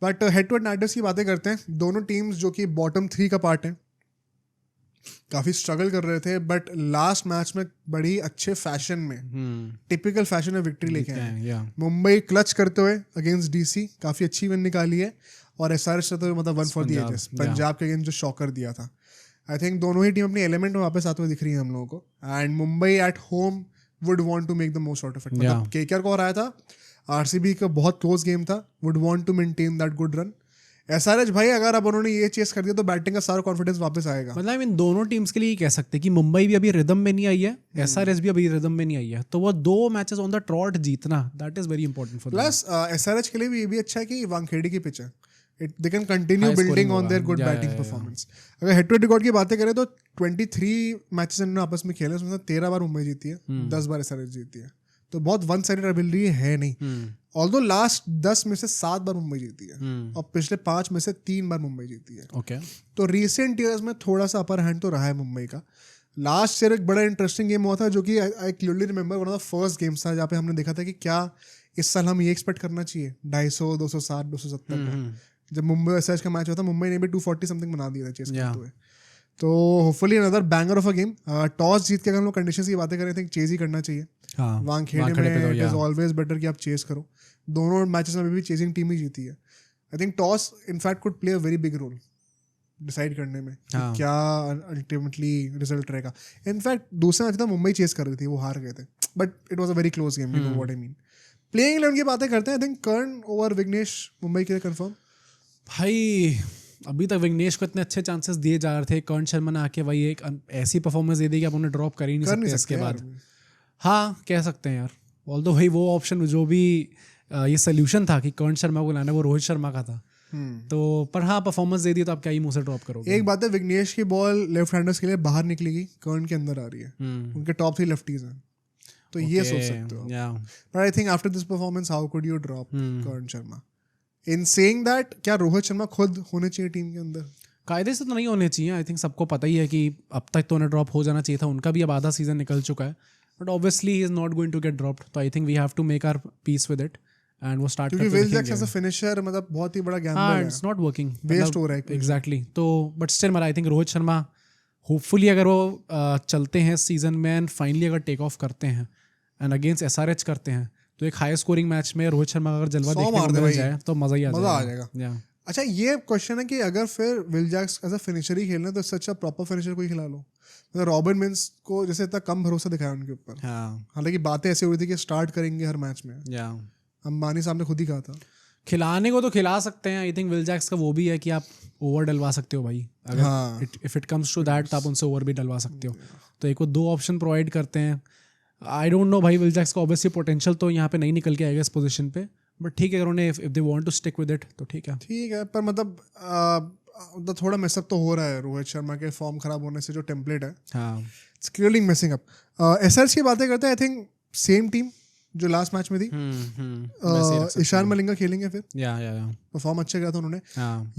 But head to head नाइटर्स की बातें करते हैं. दोनों टीम्स जो कि बॉटम 3 का पार्ट है, काफ़ी स्ट्रगल कर रहे थे, बट लास्ट मैच में बड़ी अच्छे फैशन में, टिपिकल फैशन में विक्ट्री लेके आए. मुंबई क्लच करते हुए अगेंस्ट डीसी काफ़ी अच्छी विन निकाली है, और एसआरएच तो मतलब one for the ages, Punjab के अगेंस्ट जो शॉकर दिया था. आई थिंक दोनों ही टीम अपनी एलिमेंट में वापस आते हुए दिख रही है हम लोगों को. And Mumbai at home would want to make the most out of it. मतलब केकेआर को हराया था, आरसीबी का बहुत क्लोज गेम था, would want to maintain that good run. SRH भाई अगर अब उन्होंने ये चेस कर दिया तो बैटिंग का सारा कॉन्फिडेंस वापस आएगा. मतलब इन दोनों टीम्स के लिए कह सकते हैं कि मुंबई भी अभी रिदम में नहीं आई है, एसआरएच भी अभी रिदम में नहीं आई है, तो वो 2 मैचेस ऑन द ट्रॉट जीतना, that is very important for. Plus SRH के लिए भी ये भी अच्छा है कि वानखेड़े की पिच है, they can continue building on their good batting performance. अगर हेड टू हेड रिकॉर्ड की बातें करें तो 23 मैचेस इन्होंने आपस में खेले, उसमें 13 बार मुंबई जीती है, 10 बार एसआरएच जीती है, तो बहुत वन साइडेड राइवलरी है नहीं. ऑल्दो लास्ट 10 में से 7 बार मुंबई जीती है, और पिछले 5 में से 3 बार मुंबई जीती है. ओके, तो रिसेंट ईयर्स में थोड़ा सा अपर हैंड तो रहा है मुंबई का. लास्ट ईयर एक बड़ा इंटरेस्टिंग गेम हुआ था, जो कि I clearly remember one of the first games था जहाँ पे हमने देखा था कि क्या इस साल हम ये एक्सपेक्ट करना चाहिए 250, 260, 270 का. जब मुंबई एसआरएच का मैच हुआ था, मुंबई ने भी 240 समथिंग बना दिया था चेस करते हुए. तो hopefully another banger of a game. Toss जीत के अगर हम लोग कंडीशंस की बातें करें, थिंक चेज ही करना चाहिए. वानखेड़े में इट इज ऑलवेज बेटर कि आप चेस करो. दोनों मैचेस में भी चेजिंग टीम ही जीती है. I think toss in fact could play a very big role decide करने में कि क्या अल्टीमेटली रिजल्ट रहेगा. इनफैक्ट दूसरा मैच था मुंबई चेस कर रही थी, वो हार गए थे, but it was a very close game. You know what I mean. Playing 11 की बातें करते हैं. I think Karn over Vignesh Mumbai के लिए कंफर्म. भाई अभी तक विघ्नेश को इतने अच्छे चांसेस दिए जा रहे थे, कर्ण शर्मा ने आके भाई एक ऐसी परफॉर्मेंस दे दी कि आप उन्हें ड्रॉप कर ही नहीं सकते इसके बाद. हाँ कह सकते हैं यार, ऑल्दो भाई वो ऑप्शन जो भी ये सोल्यूशन था कि कर्ण शर्मा को लाना, वो रोहित शर्मा का था. तो पर हाँ परफॉर्मेंस दे दी तो आप क्या ही मुंह से ड्रॉप करोगे. एक बात है, विघ्नेश की बॉल लेफ्ट हैंडर्स के लिए बाहर निकलेगी, कर्ण के अंदर आ रही है. उनके टॉप 3 लेफ्टीज हैं, तो ये सोच सकते हो. But I think after this performance how could you drop Karn Sharma. In saying that, क्या रोहित शर्मा खुद होने चाहिए टीम के अंदर? कायदे से तो नहीं होने चाहिए. आई थिंक सबको पता ही है कि अब तक तो उन्हें ड्रॉप हो जाना चाहिए था. उनका भी अब आधा सीजन निकल चुका है, but obviously he is not going to get dropped. तो I think we have to make our peace with it and वो स्टार्ट क्योंकि Will Jacks as a finisher मतलब बहुत ही बड़ा गैम्बल है. इट्स नॉट वर्किंग, वेस्ट हो रहा है एग्जैक्टली. तो but still I think Rohit Sharma hopefully अगर वो चलते हैं सीजन में एंड फाइनली अगर टेक ऑफ करते हैं एंड अगेंस्ट एसआरएच करते हैं, तो एक हाई स्कोरिंग मैच में रोहित शर्मा अगर जलवा देखने को मिल जाए तो मजा ही आ जाएगा. अच्छा ये क्वेश्चन है कि अगर फिर Will Jacks as a finisher ही खेलना, तो सच प्रॉपर फिनिशर को ही खिला लो. मतलब रॉबिन मिन्स को जैसे इतना कम भरोसा दिखाया उनके ऊपर. हालांकि बातें ऐसी हो रही थी कि स्टार्ट करेंगे हर मैच में. अंबानी साहब ने खुद ही कहा था. खिलाने को तो खिला सकते हैं. आई थिंक विल जैक्स का वो भी है कि आप ओवर डलवा सकते हो भाई. अगर if it comes to that तो आप उनसे ओवर भी डलवा सकते हो. तो एक वो 2 ऑप्शन प्रोवाइड करते हैं. आई डोंट नो भाई, विल जैक्स का ऑब्वियसली पोटेंशियल तो यहाँ पे नहीं निकल के आएगा इस पोजीशन पे, बट ठीक है अगर उन्हें if they want to stick with it तो ठीक है. पर मतलब थोड़ा मिसअप तो हो रहा है रोहित शर्मा के फॉर्म खराब होने से. जो टेम्पलेट है it's clearly missing up. SRH की बातें करते हैं. आई थिंक सेम टीम जो लास्ट मैच में थी. ईशान मलिंगा खेलेंगे फिर. परफॉर्म अच्छा किया था उन्होंने.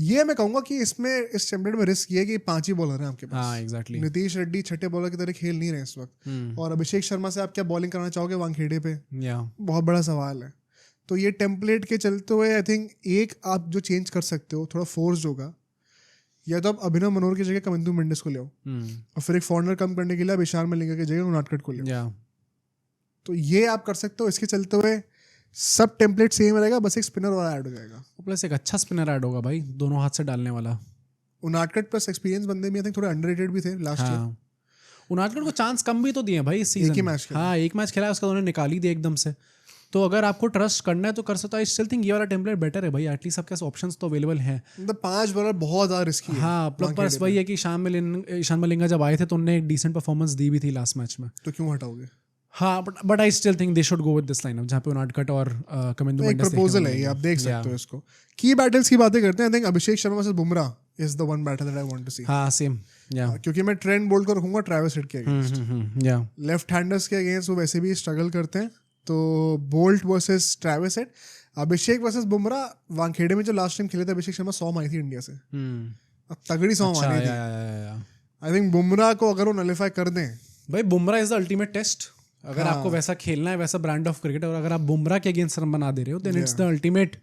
ये मैं कहूंगा कि इसमें इस टेम्पलेट में रिस्क ये है कि 5 ही बॉलर हैं आपके पास. नीतीश रेड्डी छठे बॉलर की तरह खेल नहीं रहे इस वक्त, और अभिषेक शर्मा से आप क्या बॉलिंग करना चाहोगे वानखेड़े पे, बहुत बड़ा सवाल है. तो ये टेम्पलेट के चलते हुए आई थिंक एक आप जो चेंज कर सकते हो, थोड़ा फोर्स होगा, या तो आप अभिनव मनोहर की जगह कमिंदु मेंडिस को ले आओ, और फिर एक फॉरनर कम करने के लिए आप ईशान मलिंगा की जगह उनादकट को ले आओ. तो ये आप कर सकते हो. इसके चलते हुए सब टेम्पलेट सेम रहेगा, बस एक स्पिनर और ऐड हो जाएगा. प्लस एक अच्छा स्पिनर ऐड होगा भाई, दोनों हाथ से डालने वाला. उनादकट प्लस एक्सपीरियंस बंदे भी आई थिंक थोड़े अंडररेटेड भी थे लास्ट ईयर. उनादकट को चांस कम भी तो दिए भाई इस सीजन. एक मैच खेला उसका उन्होंने निकाली दी एकदम से. तो अगर आपको ट्रस्ट करना है तो कर सकता है. आई स्टिल थिंक ये वाला टेम्पलेट बेटर है भाई. एटलीस्ट आपके पास ऑप्शंस तो अवेलेबल हैं. मतलब 5 बॉलर बहुत ज़्यादा रिस्की है. हाँ प्लस वही है कि ईशान मलिंगा जब आए थे तो उन्होंने एक डिसेंट परफॉर्मेंस दी भी थी लास्ट मैच में. तो क्यों हटाओगे? हाँ but I still think they should go with this lineup जहाँ पे उनादकट और कमिंदु मेंडिस. एक प्रपोजल है ये, आप देख सकते हो इसको. की बैटल्स की बातें करते हैं. I think Abhishek Sharma versus Bumrah is the one battle that I want to see. हाँ सेम. क्योंकि मैं ट्रेंट बोल्ट को रखूंगा ट्रैविस हेड के अगेंस्ट. लेफ्ट हैंडर्स के अगेंस्ट वो वैसे भी स्ट्रगल करते हैं. तो Boult versus Travis Head. Abhishek versus Bumrah. Wankhede में जो लास्ट टाइम खेले थे अभिषेक शर्मा 100 मारी थी इंडिया से. तगड़ी 100 मारी थी. आई थिंक बुमराह को अगर वो नलिफाई कर दें भाई, Bumrah is the ultimate test. अगर आपको वैसा खेलना है, वैसा ब्रांड ऑफ क्रिकेट, और अगर आप बुमराह के अगेंस्ट रन बना दे रहे हो then it's the ultimate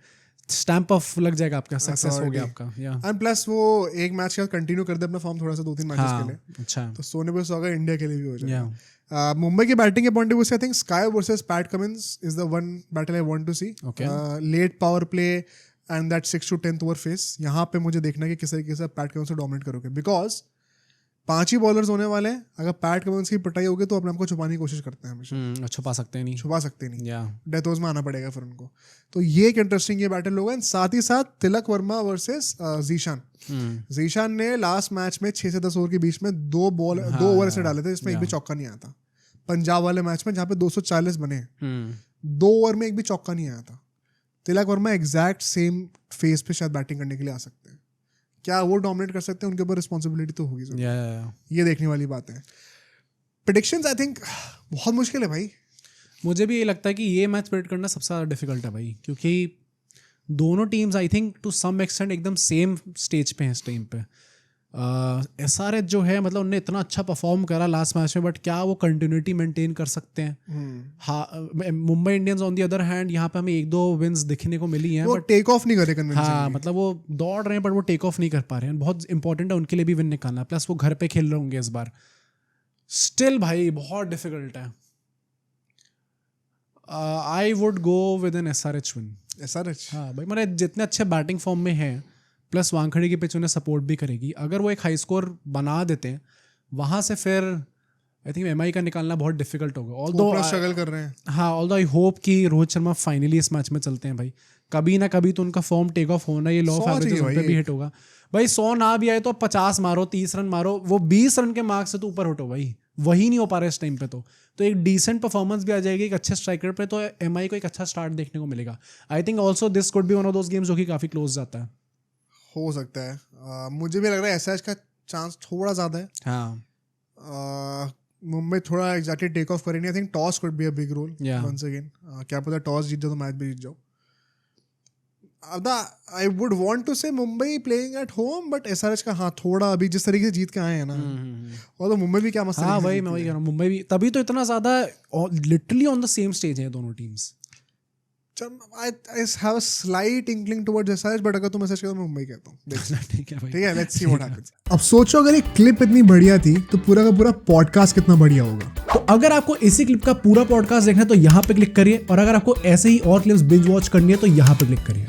stamp of लग जाएगा आपका, सक्सेस हो गया आपका। एंड प्लस वो एक मैच के बाद कंटिन्यू कर दे अपना फॉर्म थोड़ा सा 2-3 मैचेस के लिए, अच्छा, तो सोने पे सोगा इंडिया के लिए भी हो जाएगा। मुंबई की बैटिंग के पॉइंट ऑफ व्यू से I think Sky versus Pat Cummins is the one battle I want to see. Late power play and that 6 to 10th over face, यहाँ पे मुझे देखना है कि किस तरीके से पैट कमिंस से डोमिनेट करोगे, बिकॉज 5 ही बॉलर्स होने वाले हैं। अगर पैट कमिंस की पिटाई होगी तो अपने आपको छुपाने की कोशिश करते हैं हमेशा, छुपा सकते नहीं, डेथ ओवर्स में आना पड़ेगा फिर उनको। तो ये एक इंटरेस्टिंग ये बैटल होगा। साथ ही साथ तिलक वर्मा वर्सेस जीशान। जीशान ने लास्ट मैच में 6 से 10 ओवर के बीच में 2 ओवर ऐसे डाले थे जिसमें एक भी चौका नहीं आया था। पंजाब वाले मैच में जहाँ पे 240 बने, 2 ओवर में एक भी चौका नहीं आया था। Tilak Varma exact same face पे शायद बैटिंग करने के लिए आ सकते हैं। क्या वो डोमिनेट कर सकते हैं, उनके ऊपर रिस्पॉन्सिबिलिटी तो होगी। ये देखने वाली बात है। प्रेडिक्शंस आई थिंक बहुत मुश्किल है भाई। मुझे भी ये लगता है कि ये मैच प्रेडिक्ट करना सबसे ज़्यादा डिफिकल्ट है भाई, क्योंकि दोनों teams I think to some extent एकदम सेम स्टेज पे हैं इस टाइम पे। SRH जो है मतलब उन्होंने इतना अच्छा परफॉर्म करा लास्ट मैच में, बट क्या वो कंटिन्यूटी मेंटेन कर सकते हैं? हाँ, Mumbai Indians on the other hand यहाँ पे हमें 1-2 विंस दिखने को मिली हैं, बट टेक ऑफ नहीं करे कन्विंसिंगली। हाँ, मतलब वो दौड़ रहे हैं बट वो टेक ऑफ नहीं कर पा रहे हैं। बहुत इंपॉर्टेंट है उनके लिए भी विन निकालना, प्लस वो घर पे खेल रहे होंगे इस बार। स्टिल भाई बहुत डिफिकल्ट है। I would go with an SRH win. SRH, हाँ भाई, मेरे जितने अच्छे बैटिंग फॉर्म में हैं, प्लस वानखेड़े की पिच उन्हें सपोर्ट भी करेगी। अगर वो एक हाई स्कोर बना देते हैं वहाँ से, फिर आई थिंक MI का निकालना बहुत डिफिकल्ट होगा। ऑल्दो स्ट्रगल कर रहे हैं। हाँ, ऑल्दो आई होप कि रोहित शर्मा फाइनली इस मैच में चलते हैं भाई। कभी ना कभी तो उनका फॉर्म टेक ऑफ होना, ये लॉ ऑफ एवरेजेस उन पे भी हिट होगा भाई। 100 ना भी आए तो 50 मारो, 30 रन मारो, वो 20 रन के मार्क्स से तो ऊपर हटो भाई। वही नहीं हो पा रहा इस टाइम पे। तो एक डिसेंट परफॉर्मेंस भी आ जाएगी एक अच्छे स्ट्राइकर पे, तो MI को एक अच्छा स्टार्ट देखने को मिलेगा। I think also this could be one of those games जो कि काफी क्लोज जाता है। हो सकता है। मुझे भी लग रहा है SRH का चांस थोड़ा ज्यादा है। हाँ, मुंबई थोड़ा एग्जैक्टली टेक ऑफ करेंगे। I think toss could be a big role once again. क्या पता टॉस जीत जाओ तो मैच भी जीत जाओ। आई वुड वांट टू से Mumbai playing at home, but SRH का हाँ थोड़ा अभी जिस तरीके से जीत के आए हैं ना, और तो मुंबई भी क्या मसला। हाँ भाई, मैं वही कह रहा हूँ, मुंबई भी तभी तो इतना ज्यादा literally on the same stage है दोनों teams. I have a slight inkling towards SRH, but अगर तुम मैसेज करो मैं मुंबई कहता हूँ। ठीक है भाई, ठीक है, let's see what happens। अब सोचो अगर एक क्लिप इतनी बढ़िया थी तो पूरा का पूरा पॉडकास्ट कितना बढ़िया होगा। तो अगर आपको इसी क्लिप का पूरा पॉडकास्ट देखना है तो यहाँ पे क्लिक करिए, और अगर आपको ऐसे ही और क्लिप्स बिंज वॉच करनी है तो यहाँ पे क्लिक करिए।